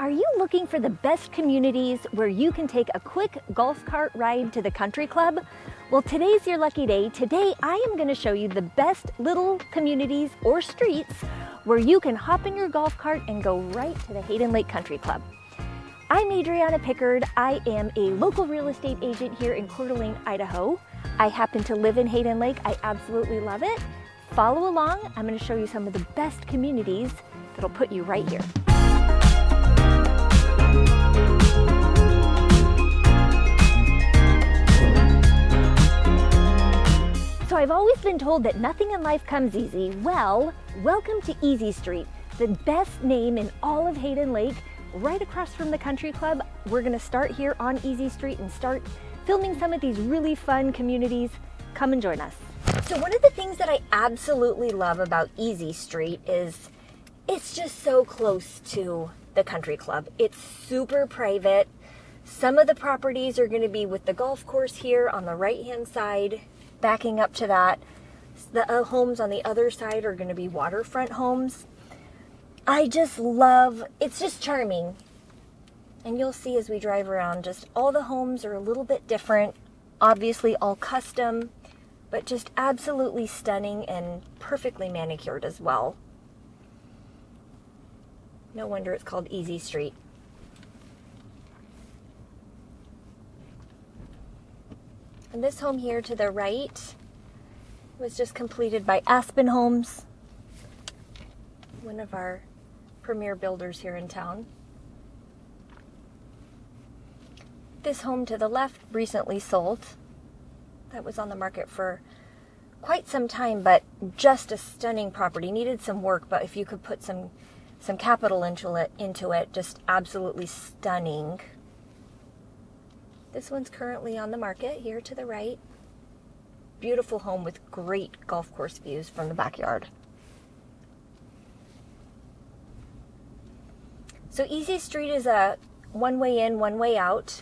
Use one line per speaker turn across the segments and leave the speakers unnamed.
Are you looking for the best communities where you can take a quick golf cart ride to the country club? Well, today's your lucky day. Today I am going to show you the best little communities or streets where you can hop in your golf cart and go right to the Hayden Lake Country Club. I'm Adriana Pickard. I am a local real estate agent here in Coeur d'Alene, Idaho. I happen to live in Hayden Lake. I absolutely love it. Follow along. I'm going to show you some of the best communities that'll put you right here. So I've always been told that nothing in life comes easy. Well, welcome to Easy Street, the best name in all of Hayden Lake, right across from the country club. We're gonna start here on Easy Street and start filming some of these really fun communities. Come and join us. So one of the things that I absolutely love about Easy Street is it's just so close to the country club. It's super private. Some of the properties are gonna be with the golf course here on the right-hand side. Backing up to that, the homes on the other side are going to be waterfront homes. I just love, it's just charming. And you'll see as we drive around, just all the homes are a little bit different, obviously all custom, but just absolutely stunning and perfectly manicured as well. No wonder it's called Easy Street. And this home here to the right was just completed by Aspen Homes, one of our premier builders here in town. This home to the left recently sold. That was on the market for quite some time, but just a stunning property. Needed some work, but if you could put some capital into it, just absolutely stunning. This one's currently on the market here to the right. Beautiful home with great golf course views from the backyard. So Easy Street is a one way in, one way out.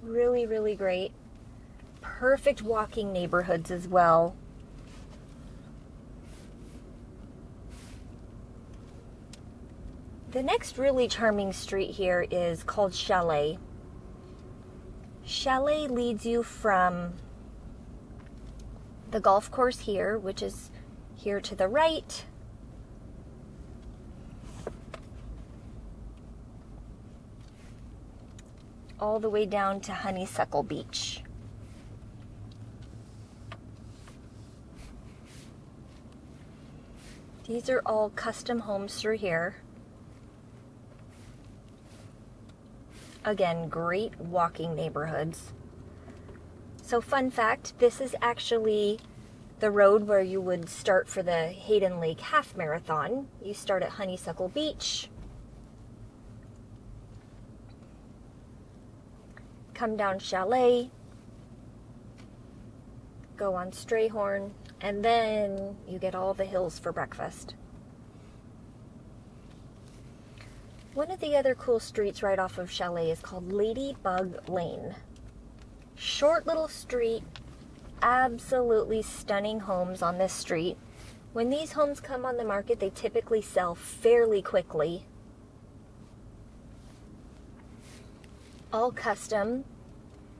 Really, really great. Perfect walking neighborhoods as well. The next really charming street here is called Chalet. Chalet leads you from the golf course here, which is here to the right, all the way down to Honeysuckle Beach. These are all custom homes through here. Again, great walking neighborhoods. So fun fact, this is actually the road where you would start for the Hayden Lake Half Marathon. You start at Honeysuckle Beach, come down Chalet, go on Strayhorn, and then you get all the hills for breakfast. One of the other cool streets right off of Chalet is called Ladybug Lane. Short little street, absolutely stunning homes on this street. When these homes come on the market, they typically sell fairly quickly. All custom,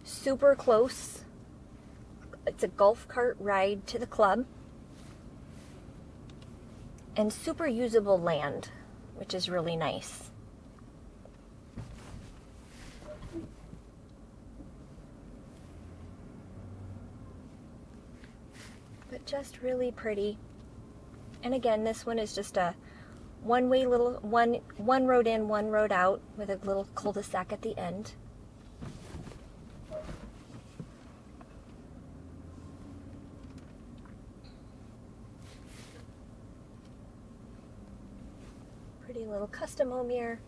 super close. It's a golf cart ride to the club. And super usable land, which is really nice. But just really pretty. And again, this one is just a one-way little, one road in, one road out with a little cul-de-sac at the end. Pretty little custom home here.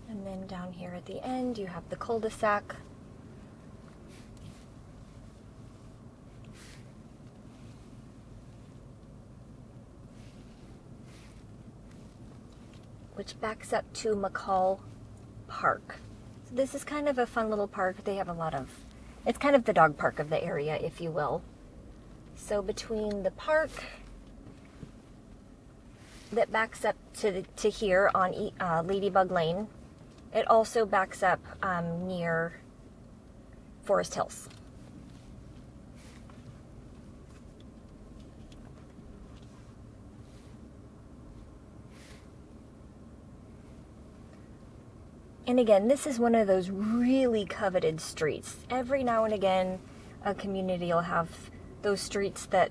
And then down here at the end, you have the cul-de-sac. Which backs up to McCall Park. So this is kind of a fun little park. They have a lot of, it's kind of the dog park of the area, if you will. So between the park that backs up to here on Ladybug Lane, it also backs up near Forest Hills. And again, this is one of those really coveted streets. Every now and again, a community will have those streets that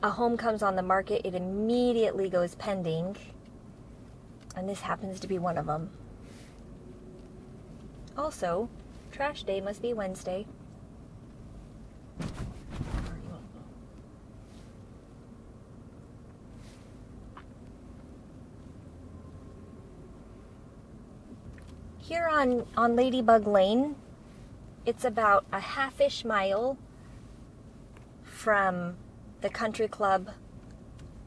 a home comes on the market, it immediately goes pending. And this happens to be one of them. Also, trash day must be Wednesday. Here on Ladybug Lane, it's about a half-ish mile from the country club,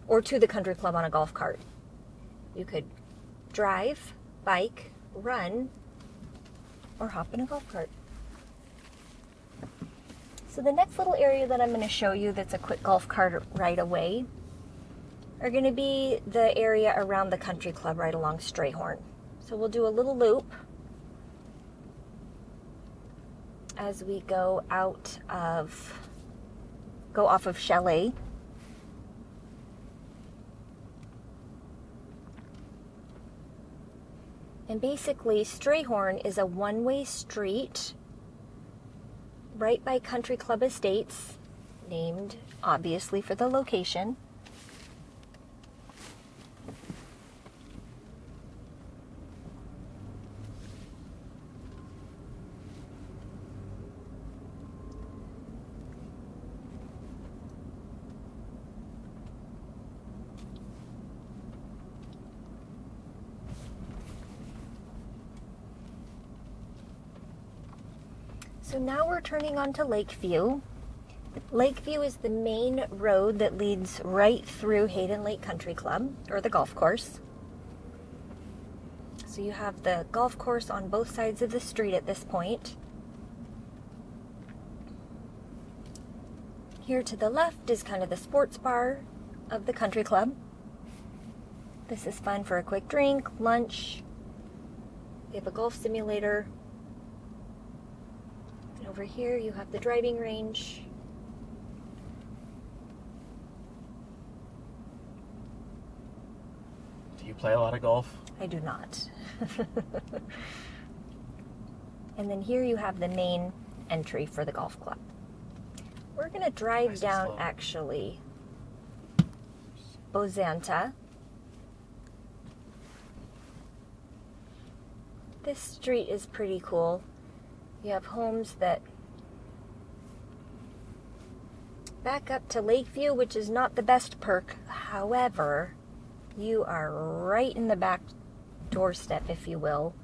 or to the country club on a golf cart. You could drive, bike, run, or hop in a golf cart. So the next little area that I'm going to show you that's a quick golf cart ride away are going to be the area around the country club right along Strayhorn. So we'll do a little loop as we go off of Chalet. And basically, Strayhorn is a one-way street right by Country Club Estates, named obviously for the location. So now we're turning onto Lakeview. Lakeview is the main road that leads right through Hayden Lake Country Club, or the golf course. So you have the golf course on both sides of the street at this point. Here to the left is kind of the sports bar of the country club. This is fun for a quick drink, lunch. They have a golf simulator. Over here you have the driving range.
Do you play a lot of golf?
I do not. And then here you have the main entry for the golf club. We're going to drive
nice
down actually Bozanta. This street is pretty cool. You have homes that back up to Lakeview, which is not the best perk. However, you are right in the back doorstep, if you will,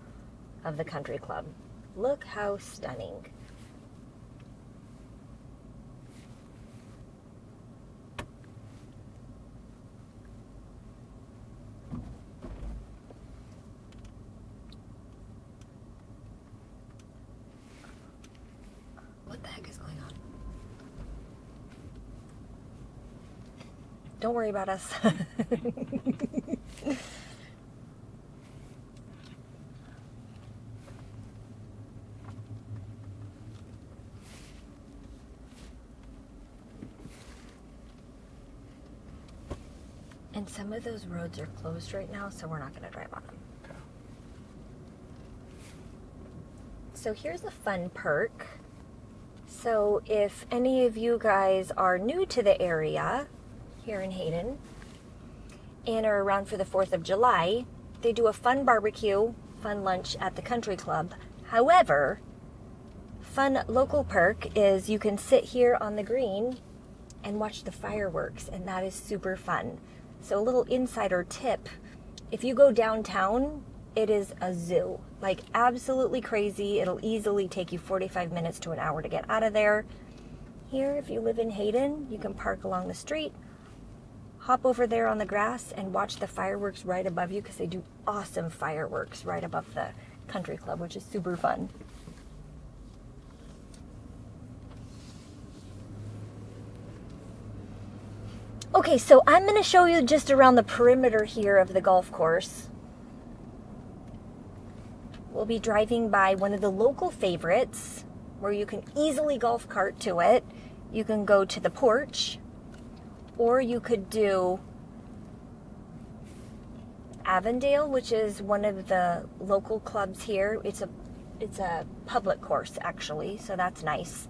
of the country club. Look how stunning. What the heck is going on? Don't worry about us. And some of those roads are closed right now, so we're not going to drive on them.
Okay.
So here's a fun perk. So if any of you guys are new to the area here in Hayden and are around for the 4th of July, they do a fun barbecue, fun lunch at the country club. However, fun local perk is you can sit here on the green and watch the fireworks, and that is super fun. So a little insider tip, if you go downtown, it is a zoo. Like absolutely crazy. It'll easily take you 45 minutes to an hour to get out of there. Here, if you live in Hayden, you can park along the street, hop over there on the grass and watch the fireworks right above you, because they do awesome fireworks right above the Country Club, which is super fun. Okay, so I'm going to show you just around the perimeter here of the golf course. We'll be driving by one of the local favorites where you can easily golf cart to it. You can go to the porch, or you could do Avondale, which is one of the local clubs here. It's a public course actually, so that's nice.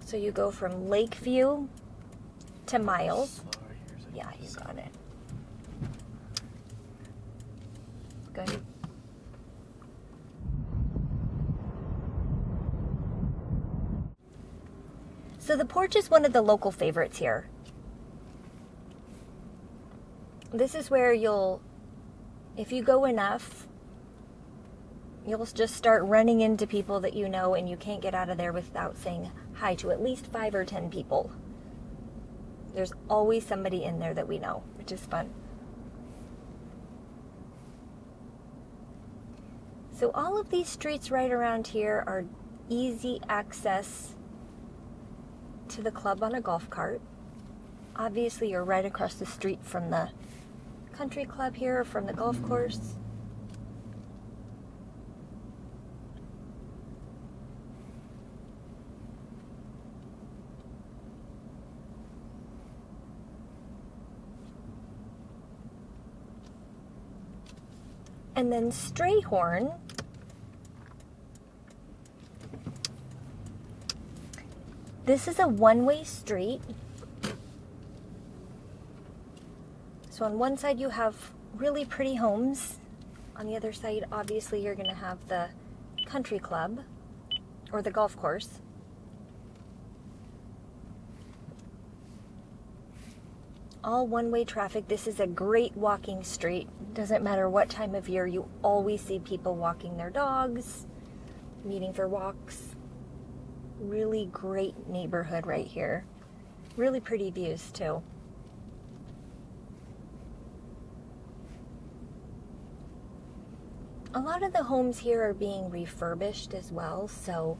So you go from Lakeview to Miles. Yeah, you got it. Good. So the porch is one of the local favorites here. This is where if you go enough, you'll just start running into people that you know, and you can't get out of there without saying hi to at least 5 or 10 people. There's always somebody in there that we know, which is fun. So all of these streets right around here are easy access to the club on a golf cart. Obviously, you're right across the street from the country club here, from the golf course. And then Strayhorn this is a one-way street. So on one side you have really pretty homes. On the other side, obviously, you're going to have the country club or the golf course. All one-way traffic. This is a great walking street. Doesn't matter what time of year, you always see people walking their dogs, meeting for walks. Really great neighborhood right here. Really pretty views too. A lot of the homes here are being refurbished as well, so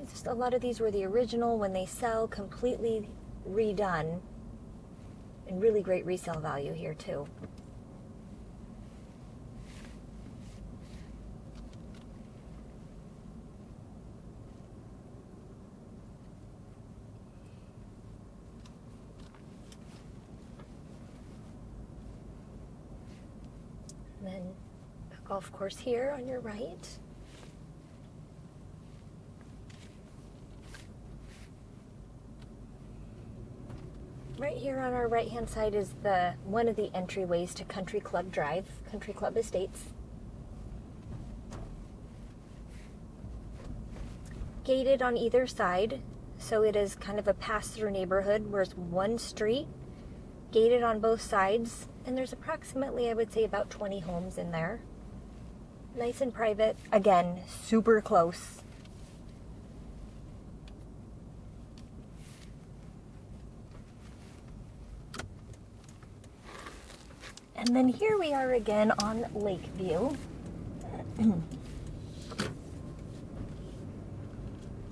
it's just a lot of these were the original when they sell, completely redone, and really great resale value here too. And then a golf course here on your right. Right here on our right hand side is one of the entryways to Country Club Drive, Country Club Estates. Gated on either side, so it is kind of a pass-through neighborhood where it's one street, gated on both sides, and there's approximately, I would say, about 20 homes in there. Nice and private. Again, super close. And then here we are again on Lakeview. And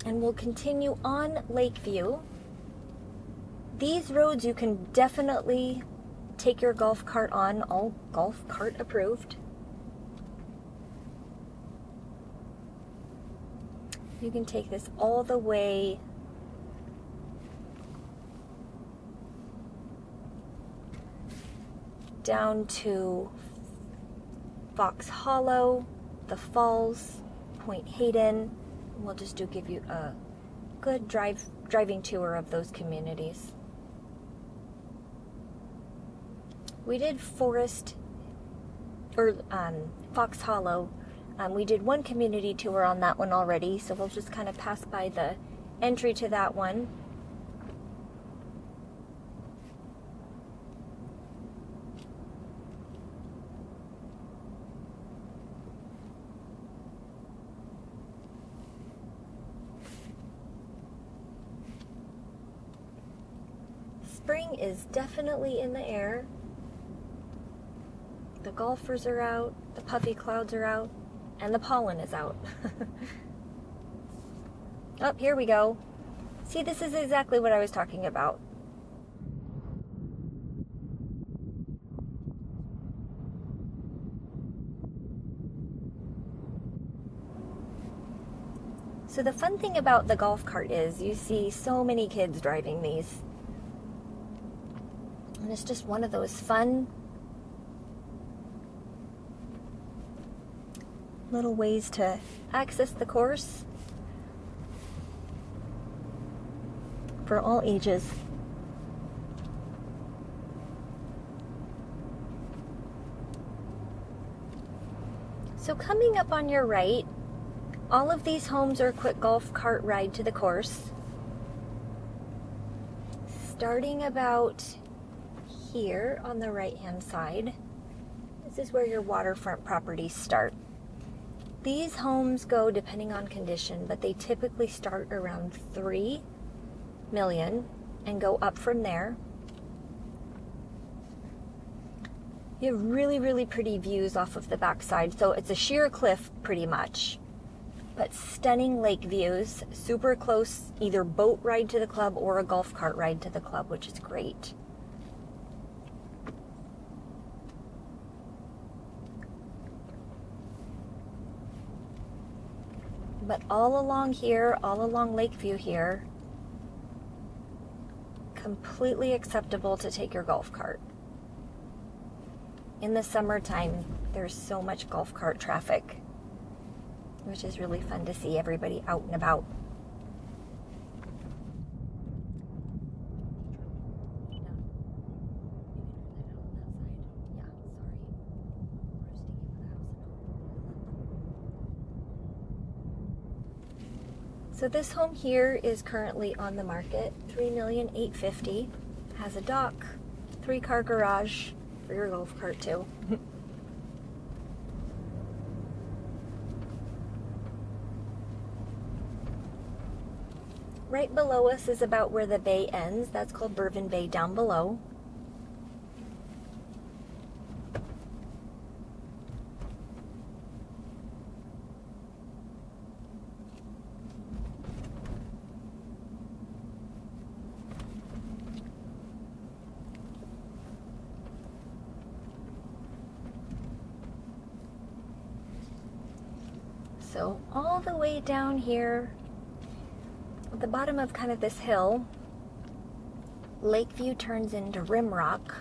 we'll continue on Lakeview. These roads you can definitely take your golf cart on, all golf cart approved. You can take this all the way down to Fox Hollow, the Falls, Point Hayden. We'll just give you a good driving tour of those communities. We did Fox Hollow. We did one community tour on that one already, so we'll just kind of pass by the entry to that one. Spring is definitely in the air. The golfers are out, the puffy clouds are out, and the pollen is out. Oh, here we go. See, this is exactly what I was talking about. So the fun thing about the golf cart is you see so many kids driving these. And it's just one of those fun little ways to access the course for all ages. So coming up on your right, all of these homes are a quick golf cart ride to the course. Starting about here on the right-hand side, this is where your waterfront properties start. These homes go depending on condition, but they typically start around 3 million and go up from there. You have really, really pretty views off of the backside. So it's a sheer cliff pretty much, but stunning lake views, super close, either boat ride to the club or a golf cart ride to the club, which is great. But all along here, all along Lakeview here, completely acceptable to take your golf cart. In the summertime, there's so much golf cart traffic, which is really fun to see everybody out and about. So this home here is currently on the market, $3,850,000. Has a dock, 3-car garage for your golf cart too. Right below us is about where the bay ends. That's called Bourbon Bay down below. So all the way down here, at the bottom of kind of this hill, Lakeview turns into Rimrock.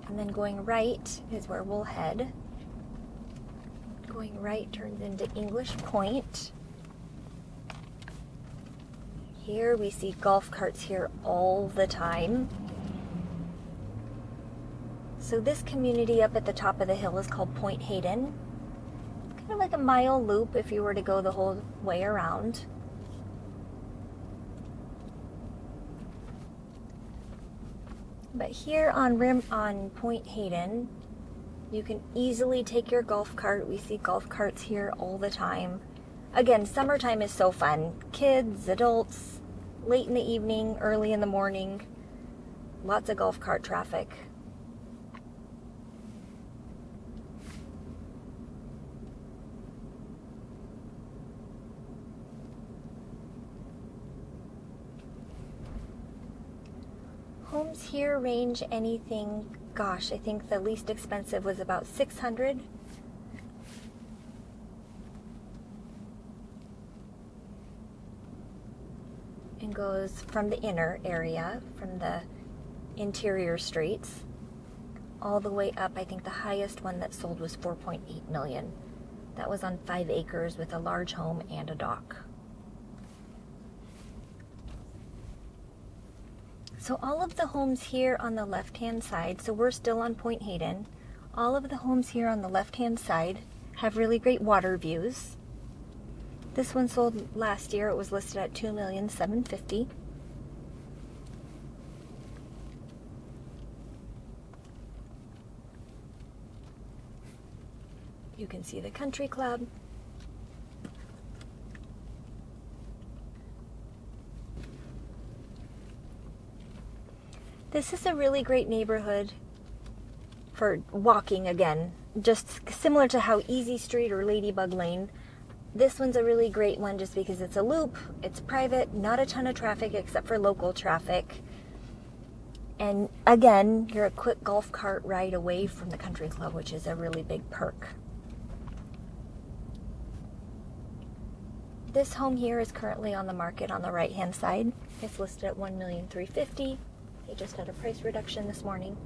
And then going right is where we'll head. Going right turns into English Point. Here we see golf carts here all the time. So this community up at the top of the hill is called Point Hayden. Kind of like a mile loop if you were to go the whole way around. But here on Point Hayden, you can easily take your golf cart. We see golf carts here all the time. Again, summertime is so fun. Kids, adults, late in the evening, early in the morning, lots of golf cart traffic. Homes here range anything, gosh, I think the least expensive was about $600. And goes from the inner area, from the interior streets, all the way up. I think the highest one that sold was $4.8 million. That was on 5 acres with a large home and a dock. So all of the homes here on the left-hand side, so we're still on Point Hayden, all of the homes here on the left-hand side have really great water views. This one sold last year. It was listed at $2,750,000. You can see the country club. This is a really great neighborhood for walking again, just similar to how Easy Street or Ladybug Lane. This one's a really great one just because it's a loop, it's private, not a ton of traffic except for local traffic. And again, you're a quick golf cart ride away from the country club, which is a really big perk. This home here is currently on the market on the right-hand side. It's listed at $1,350,000. They just had a price reduction this morning.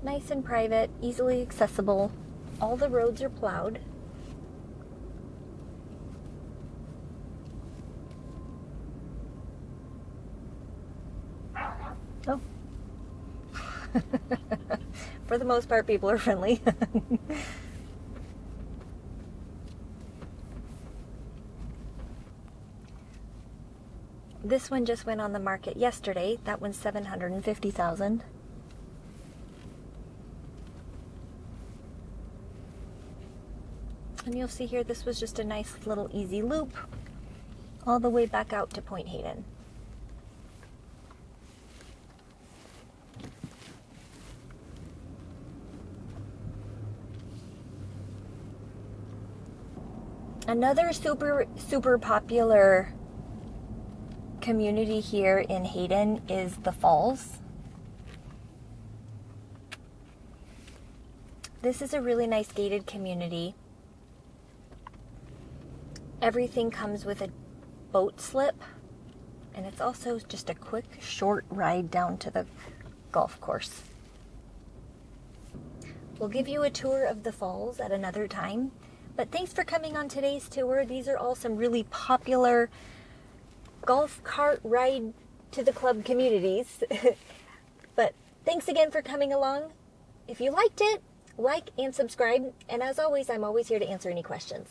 Nice and private, easily accessible. All the roads are plowed. Oh. For the most part, people are friendly. This one just went on the market yesterday. That one's $750,000. And you'll see here, this was just a nice little easy loop all the way back out to Point Hayden. Another super popular community here in Hayden is the Falls. This is a really nice gated community. Everything comes with a boat slip, and it's also just a quick, short ride down to the golf course. We'll give you a tour of the falls at another time, but thanks for coming on today's tour. These are all some really popular golf cart ride to the club communities. But thanks again for coming along. If you liked it, like and subscribe, and as always, I'm always here to answer any questions.